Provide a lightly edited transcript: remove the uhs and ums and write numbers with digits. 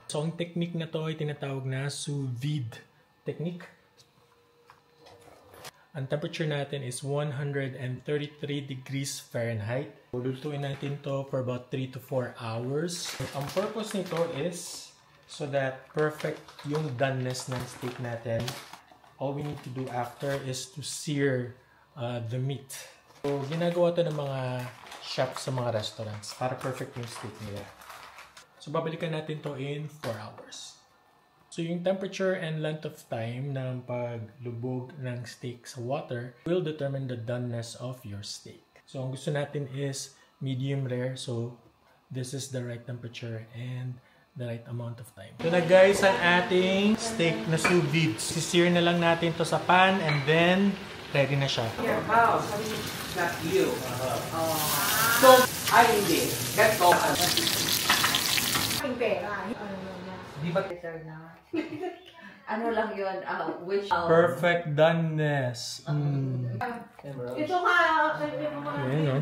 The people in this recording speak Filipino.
So, ang technique na to ay tinatawag na sous vide technique. Ang temperature natin is 133 degrees Fahrenheit. Lulutuin natin to for about 3 to 4 hours. Ang purpose nito is so that perfect yung doneness ng steak natin. All we need to do after is to sear the meat. So, ginagawa to ng mga chefs sa mga restaurants para perfect yung steak nila. So, babalikan natin to in 4 hours. So, yung temperature and length of time ng paglubog ng steak sa water will determine the doneness of your steak. So, ang gusto natin is medium rare. So, this is the right temperature and the right amount of time. So na guys, ang ating steak na sous vide. Sisir na lang natin to sa pan and then ready na siya. Yeah, wow. Not you. So, I hindi. That's all. Ang pera. Di ba? Ano lang yun? Wish. Perfect doneness. Ito nga. Ayan, no?